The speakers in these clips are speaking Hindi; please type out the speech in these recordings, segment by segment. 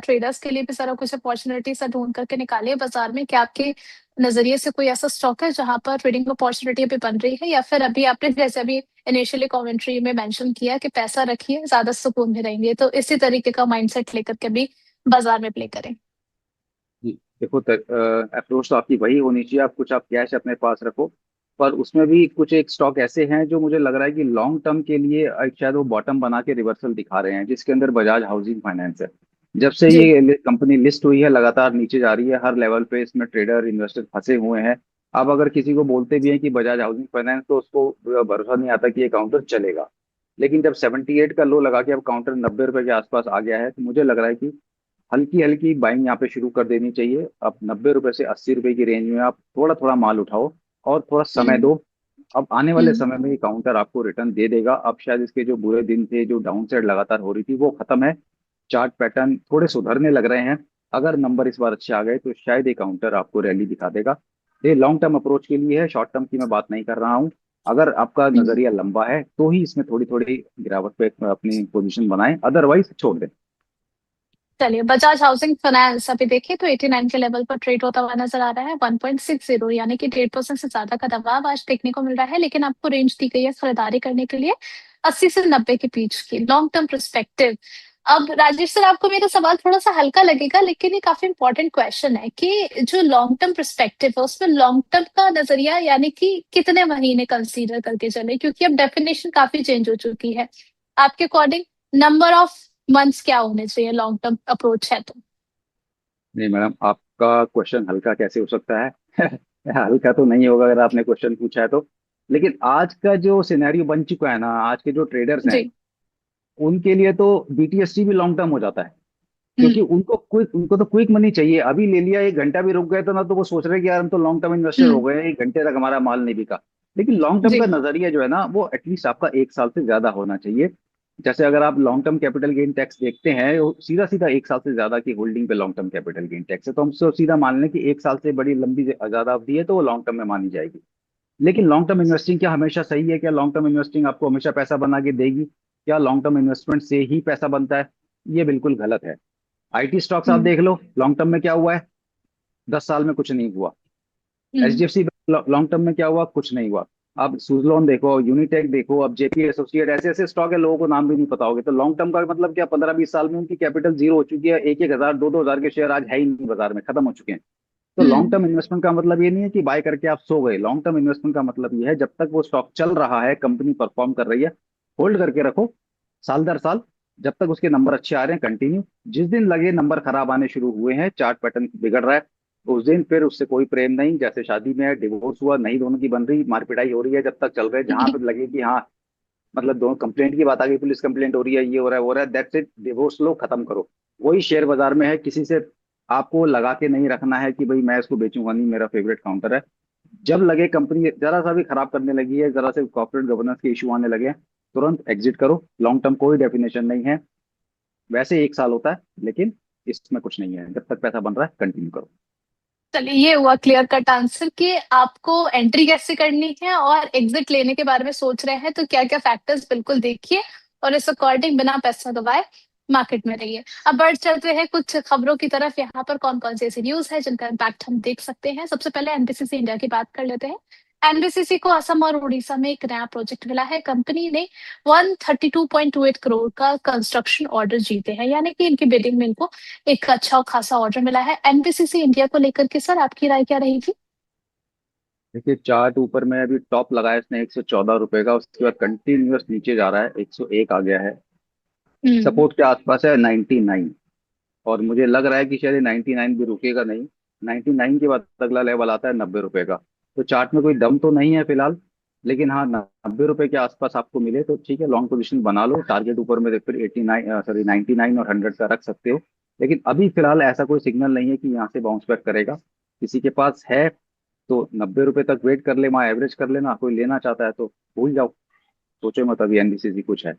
ट्रेडर्स के लिए भी सारा कुछ अपॉर्चुनिटी सा ढूंढ करके निकालिए बाजार में। क्या आपके नजरिए से कोई ऐसा स्टॉक है जहां पर ट्रेडिंग अपॉर्चुनिटी अभी बन रही है, या फिर अभी आपने जैसे अभी इनिशियली कमेंट्री में मेंशन किया कि पैसा रखिए ज्यादा सुकून में रहेंगे, तो इसी तरीके का माइंडसेट लेकर के भी बाजार में प्ले करें? जी, देखो अप्रोच तो आपकी वही होनी चाहिए। आप कुछ आप कैश अपने पास रखो, पर उसमें भी कुछ एक स्टॉक ऐसे हैं जो मुझे लग रहा है कि लॉन्ग टर्म के लिए शायद वो बॉटम बना के रिवर्सल दिखा रहे हैं, जिसके अंदर बजाज हाउसिंग फाइनेंस है। जब से जी। ये कंपनी लिस्ट हुई है लगातार नीचे जा रही है, हर लेवल पे इसमें ट्रेडर इन्वेस्टर फंसे हुए हैं। अब अगर किसी को बोलते भी हैं कि बजाज हाउसिंग फाइनेंस, तो उसको भरोसा नहीं आता कि ये काउंटर चलेगा। लेकिन जब 78 का लो लगा के अब काउंटर 90 रुपए के आसपास आ गया है, तो मुझे लग रहा है कि हल्की हल्की बाइंग यहाँ पे शुरू कर देनी चाहिए। अब 90 रुपए से 80 रुपए की रेंज में आप थोड़ा थोड़ा माल उठाओ और थोड़ा समय हम्म। दो। अब आने वाले हम्म। समय में ये काउंटर आपको रिटर्न दे देगा। अब शायद इसके जो बुरे दिन थे, जो डाउन साइड लगातार हो रही थी, वो खत्म है। चार्ट पैटर्न थोड़े सुधरने लग रहे हैं। अगर नंबर इस बार अच्छे आ गए तो शायद ये काउंटर आपको रैली दिखा देगा। ये लॉन्ग टर्म अप्रोच के लिए है, शॉर्ट टर्म की मैं बात नहीं कर रहा हूँ। अगर आपका हम्म। नजरिया लंबा है तो ही इसमें थोड़ी थोड़ी गिरावट पे अपनी पोजीशन बनाएं, अदरवाइज छोड़ दें। चलिए, बजाज हाउसिंग फाइनेंस अभी देखिए तो 89 के लेवल पर ट्रेड होता हुआ नजर आ रहा है। 1.60 यानी कि 1.5% से ज्यादा का दबाव आज देखने को मिल रहा है, लेकिन आपको रेंज दी गई है खरीदारी करने के लिए 80 से 90 के बीच की लॉन्ग टर्म परस्पेक्टिव। अब राजेश सर, आपको मेरा सवाल थोड़ा सा हल्का लगेगा, लेकिन ये काफी इंपॉर्टेंट क्वेश्चन है कि जो लॉन्ग टर्म परस्पेक्टिव है उसमें लॉन्ग टर्म का नजरिया यानी कि कितने महीने कंसीडर करके चले, क्योंकि अब डेफिनेशन काफी चेंज हो चुकी है। आपके अकॉर्डिंग नंबर ऑफ मंथ्स क्या होने चाहिए लॉन्ग टर्म अप्रोच है तो? नहीं मैडम, आपका क्वेश्चन हल्का कैसे हो सकता है? हल्का तो नहीं होगा अगर आपने क्वेश्चन पूछा है तो। लेकिन आज का जो सिनेरियो बन चुका है ना, आज के जो ट्रेडर्स हैं, जी। उनके लिए तो बीटीएससी भी लॉन्ग टर्म हो जाता है। क्योंकि हम्म। उनको तो क्विक मनी चाहिए। अभी ले लिया, 1 घंटा भी रुक गए तो ना, तो वो सोच रहे हैं कि यार हम तो लॉन्ग टर्म इन्वेस्टर हो हम्म। गए हैं, 1 घंटे तक हमारा माल नहीं बिका। लेकिन लॉन्ग टर्म का जी। नजरिया जो है ना, वो एटलीस्ट आपका 1 साल से ज्यादा होना चाहिए। जैसे अगर आप long term capital gain tax देखते हैं, वो सीधा सीधा 1 साल से ज्यादा की होल्डिंग पे long term capital gain tax है। तो हम तो सीधा मान लें कि 1 साल से बड़ी लंबी ज्यादा अवधि है तो वो लॉन्ग टर्म में मानी जाएगी। लेकिन लॉन्ग टर्म इन्वेस्टिंग क्या हमेशा सही है? क्या लॉन्ग टर्म इन्वेस्टिंग आपको हमेशा पैसा बना के देगी? क्या लॉन्ग टर्म इन्वेस्टमेंट से ही पैसा बनता है? ये बिल्कुल गलत है। आईटी स्टॉक्स आप हम्म। देख लो, लॉन्ग टर्म में क्या हुआ है? 10 साल में कुछ नहीं हुआ। हम्म। एचडीएफसी लॉन्ग टर्म में क्या हुआ? कुछ नहीं हुआ। अब सुजलॉन देखो, यूनिटेक देखो, अब जेपी एसोसिएट, ऐसे ऐसे स्टॉक है लोगों को नाम भी नहीं पता होगे। तो लॉन्ग टर्म का मतलब क्या? 15-20 साल में उनकी कैपिटल जीरो हो चुकी है। 1-1 हजार, 2-2 हजार के शेयर आज है ही नहीं बाजार में, खत्म हो चुके हैं। तो लॉन्ग हम्म। टर्म इन्वेस्टमेंट का मतलब ये नहीं है कि बाय करके आप सो गए। लॉन्ग टर्म इन्वेस्टमेंट का मतलब ये है, जब तक वो स्टॉक चल रहा है, कंपनी परफॉर्म कर रही है, होल्ड करके रखो साल दर साल। जब तक उसके नंबर अच्छे आ रहे हैं, कंटिन्यू। जिस दिन लगे नंबर खराब आने शुरू हुए हैं, चार्ट पैटर्न बिगड़ रहा है, उस दिन फिर उससे कोई प्रेम नहीं। जैसे शादी में डिवोर्स हुआ, नहीं दोनों की बन रही, मारपिटाई हो रही है, जब तक चल रहे, जहां पर लगे कि हाँ, मतलब दोनों कंप्लेंट की बात आ गई, पुलिस कंप्लेंट हो रही है, ये हो रहा है वो हो रहा है, दैट्स इट, डिवोर्स लो, खत्म करो। वही शेयर बाजार में है, किसी से आपको लगा के नहीं रखना है कि भाई मैं इसको बेचूंगा नहीं, मेरा फेवरेट काउंटर है। जब लगे कंपनी जरा सा भी खराब करने लगी है, जरा से कॉर्पोरेट गवर्नेंस के इशू आने लगे हैं, तुरंत एग्जिट करो। लॉन्ग टर्म कोई डेफिनेशन नहीं है। वैसे 1 साल होता है, लेकिन इसमें कुछ नहीं है। जब तक पैसा बन रहा है, कंटिन्यू करो। चलिए, ये हुआ क्लियर कट आंसर कि आपको एंट्री कैसे करनी है और एग्जिट लेने के बारे में सोच रहे हैं तो क्या क्या फैक्टर्स बिल्कुल देखिए, और इस अकॉर्डिंग बिना पैसा गवाए मार्केट में रहिए। अब बढ़ चलते हैं कुछ खबरों की तरफ। यहाँ पर कौन कौन सी ऐसी न्यूज है जिनका इम्पैक्ट हम देख सकते हैं? सबसे पहले एनबीसीसी इंडिया की बात कर लेते हैं। एनबीसीसी को असम और उड़ीसा में एक नया प्रोजेक्ट मिला है। कंपनी ने 132.28 करोड़ का कंस्ट्रक्शन ऑर्डर जीते हैं, यानी कि इनकी बिडिंग में इनको एक अच्छा खासा ऑर्डर मिला है। एनबीसीसी इंडिया को लेकर के सर आपकी राय क्या रहेगी? देखिए, चार्ट ऊपर में अभी टॉप लगाया इसने 114 रुपए का, उसके बाद कंटिन्यूअस नीचे जा रहा है, 101 आ गया है। हम्म। सपोर्ट के आसपास है 99। और मुझे लग रहा है कि शायद 99 भी रुकेगा नहीं। 99 के बाद अगला लेवल आता है 90 रुपए का। तो चार्ट में कोई दम तो नहीं है फिलहाल। लेकिन हाँ, 90 रुपए के आसपास आपको मिले तो ठीक है, लॉन्ग पोजीशन बना लो। टारगेट ऊपर में फिर 89, सॉरी 99 और 100 का रख सकते हो। लेकिन अभी फिलहाल ऐसा कोई सिग्नल नहीं है कि यहाँ से बाउंस बैक करेगा। किसी के पास है तो 90 रुपए तक वेट कर ले, वहाँ एवरेज कर लेना। कोई लेना चाहता है तो भूल जाओ, सोचो मत अभी एनबीसीसी कुछ है।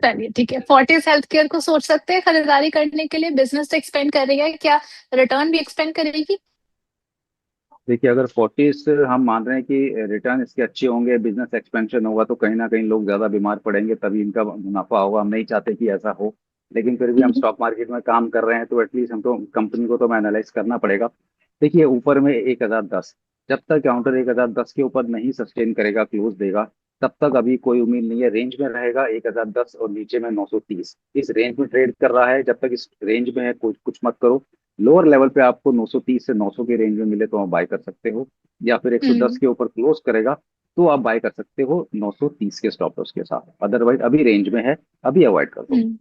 चलिए ठीक है, फोर्टिस हेल्थ केयर को सोच सकते हैं खरीदारी करने के लिए। बिजनेस तो एक्सपेंड कर रही है, क्या रिटर्न भी एक्सपेंड करेगी? देखिए, अगर 40 हम मान रहे हैं कि रिटर्न इसके अच्छे होंगे, बिजनेस एक्सपेंशन होगा, तो कहीं ना कहीं लोग ज्यादा बीमार पड़ेंगे, तभी इनका मुनाफा होगा। हम नहीं चाहते कि ऐसा हो। लेकिन फिर भी हम हम्म। स्टॉक मार्केट में काम कर रहे हैं तो एटलीस्ट हमको कंपनी को तो एनालाइज करना पड़ेगा। देखिए ऊपर में 1010, जब तक काउंटर 1010 के ऊपर नहीं सस्टेन करेगा, क्लोज देगा, तब तक अभी कोई उम्मीद नहीं है। रेंज में रहेगा 1010 और नीचे में 930, इस रेंज में ट्रेड कर रहा है। जब तक इस रेंज में है कुछ कुछ मत करो। लोअर लेवल पे आपको 930 से 900 के रेंज में मिले तो आप बाय कर सकते हो, या फिर 110 हम्म। के ऊपर क्लोज करेगा तो आप बाय कर सकते हो 930 के स्टॉप लॉस के साथ। अदरवाइज अभी रेंज में है, अभी अवॉइड कर दो। हम्म।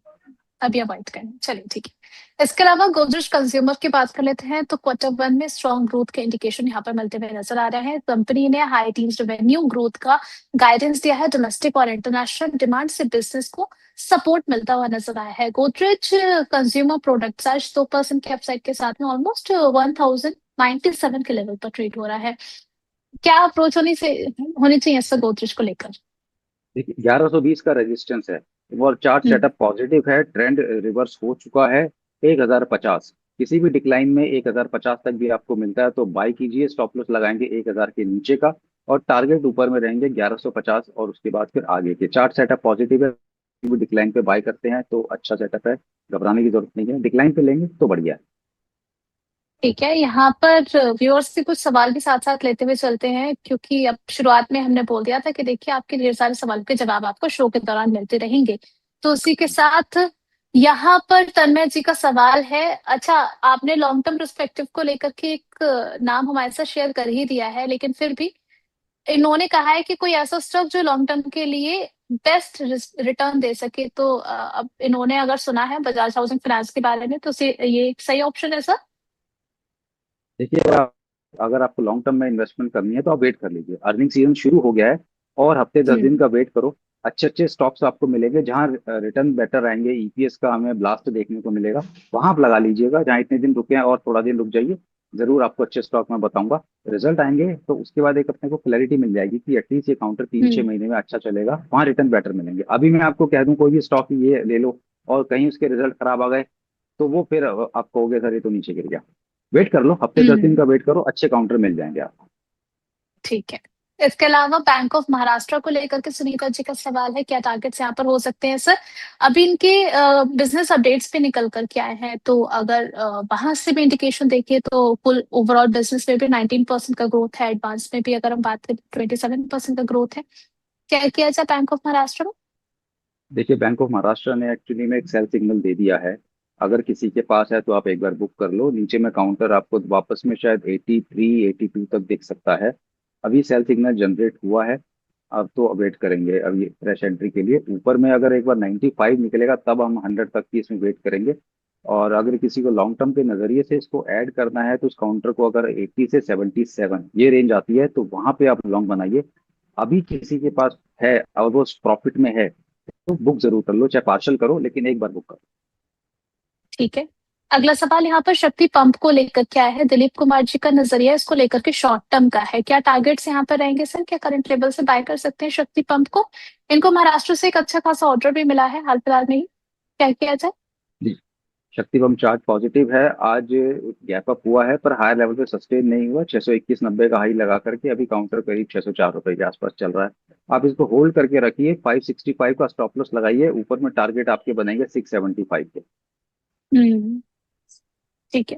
अभी अवॉइड करें, चलिए ठीक है। इसके अलावा गोदरेज कंज्यूमर की बात कर लेते हैं, तो क्वार्टर 1 में स्ट्रॉन्ग ग्रोथ के इंडिकेशन यहाँ पर मिलते हुए नजर आ रहे हैं। कंपनी ने हाई टीन्स रेवेन्यू ग्रोथ का गाइडेंस दिया है। डोमेस्टिक और इंटरनेशनल डिमांड से बिजनेस को सपोर्ट मिलता हुआ नजर आया है। गोदरेज कंज्यूमर प्रोडक्ट्स आज 2% के अपसाइड के साथ में ऑलमोस्ट 1097 के लेवल पर ट्रेड हो रहा है। क्या अप्रोच होनी चाहिए इससे गोदरेज को लेकर? देखिए 1120 का रेजिस्टेंस है और चार्ट हम्म। सेटअप पॉजिटिव है, ट्रेंड रिवर्स हो चुका है। 1050, किसी भी डिक्लाइन में 1050 तक भी आपको मिलता है तो बाई कीजिए। स्टॉप लॉस लगाएंगे 1000 के नीचे का, और टारगेट ऊपर में रहेंगे 1150, और उसके बाद फिर आगे के चार्ट सेटअप पॉजिटिव है। किसी भी डिक्लाइन पे बाय करते हैं तो अच्छा सेटअप है, घबराने की जरूरत नहीं है। डिक्लाइन पे लेंगे तो बढ़िया है। ठीक है, यहाँ पर व्यूअर्स से कुछ सवाल भी साथ साथ लेते हुए चलते हैं, क्योंकि अब शुरुआत में हमने बोल दिया था कि देखिए आपके ढेर सारे सवाल के जवाब आपको शो के दौरान मिलते रहेंगे। तो उसी के साथ यहाँ पर तन्मय जी का सवाल है। अच्छा, आपने लॉन्ग टर्म पर्सपेक्टिव को लेकर के एक नाम हमारे साथ शेयर कर ही दिया है, लेकिन फिर भी इन्होंने कहा है कि कोई ऐसा स्टॉक जो लॉन्ग टर्म के लिए बेस्ट रिटर्न दे सके। तो अब इन्होंने अगर सुना है बजाज हाउसिंग फाइनेंस के बारे में, तो ये एक सही ऑप्शन है सर? देखिए अगर आपको लॉन्ग टर्म में इन्वेस्टमेंट करनी है तो आप वेट कर लीजिए, अर्निंग सीजन शुरू हो गया है, और हफ्ते 10 दिन हम्म। का वेट करो। अच्छे अच्छे स्टॉक्स आपको मिलेंगे जहां रिटर्न बेटर आएंगे, ईपीएस का हमें ब्लास्ट देखने को मिलेगा, वहां आप लगा लीजिएगा। जहां इतने दिन रुके हैं और थोड़ा दिन रुक जाइए, जरूर आपको अच्छे स्टॉक में बताऊंगा। रिजल्ट आएंगे तो उसके बाद एक अपने को क्लैरिटी मिल जाएगी कि एटलीस्ट ये काउंटर 3-6 महीने में अच्छा चलेगा, वहां रिटर्न बेटर मिलेंगे। अभी मैं आपको कह दूं कोई भी स्टॉक ये ले लो और कहीं उसके रिजल्ट खराब आ गए, तो वो फिर आप कहोगे सर ये तो नीचे गिर गया। वेट कर लो, हफ्ते 10 दिन हम्म। का वेट करो, अच्छे काउंटर मिल जाएंगे आपको। ठीक है। इसके अलावा बैंक ऑफ महाराष्ट्र को लेकर के सुनीता जी का सवाल है, क्या टारगेट्स यहाँ पर हो सकते हैं सर? अभी इनके बिजनेस अपडेट्स पे निकल कर के आए हैं, तो अगर वहां से भी इंडिकेशन देखिए तो कुल ओवरऑल बिजनेस में भी 19% का ग्रोथ है। एडवांस में भी अगर हम बात करें 27% का ग्रोथ है। क्या किया जाए बैंक ऑफ महाराष्ट्र में? देखिए बैंक ऑफ महाराष्ट्र ने एक्चुअली में एक सेल सिग्नल दे दिया है। अगर किसी के पास है तो आप एक बार बुक कर लो। नीचे में काउंटर आपको वापस में शायद 83-82 तक दिख सकता है। अभी सेल सिग्नल जनरेट हुआ है, अब तो वेट करेंगे अब ये फ्रेश एंट्री के लिए। ऊपर में अगर एक बार 95 निकलेगा तब हम 100 तक की इसमें वेट करेंगे। और अगर किसी को लॉन्ग टर्म के नजरिए से इसको ऐड करना है तो उस काउंटर को अगर 80 से 77 ये रेंज आती है तो वहां पे आप लॉन्ग बनाइए। अभी किसी के पास है और वो प्रॉफिट में है तो बुक जरूर कर लो, चाहे पार्शल करो लेकिन एक बार बुक करो। ठीक है। अगला सवाल यहाँ पर शक्ति पंप को लेकर क्या है? दिलीप कुमार जी का नजरिया इसको लेकर के शॉर्ट टर्म का है। क्या टारगेट्स यहाँ पर रहेंगे सर? क्या करंट लेवल से बाय कर सकते हैं शक्ति पंप को? इनको महाराष्ट्र से एक अच्छा खासा ऑर्डर भी मिला है हाल फिलहाल में ही। क्या किया जाए? जी, शक्ति बम चार्ट पॉजिटिव है। आज गैप अप हुआ है पर हायर लेवल पे सस्टेन नहीं हुआ। 621.90 का हाई लगा करके अभी काउंटर करीब 604 रुपए के आसपास चल रहा है। आप इसको होल्ड करके रखिए। 565 का स्टॉप लॉस लगाइए, ऊपर में टारगेट आपके बनेंगे 675 के। हम्म। ठीक है।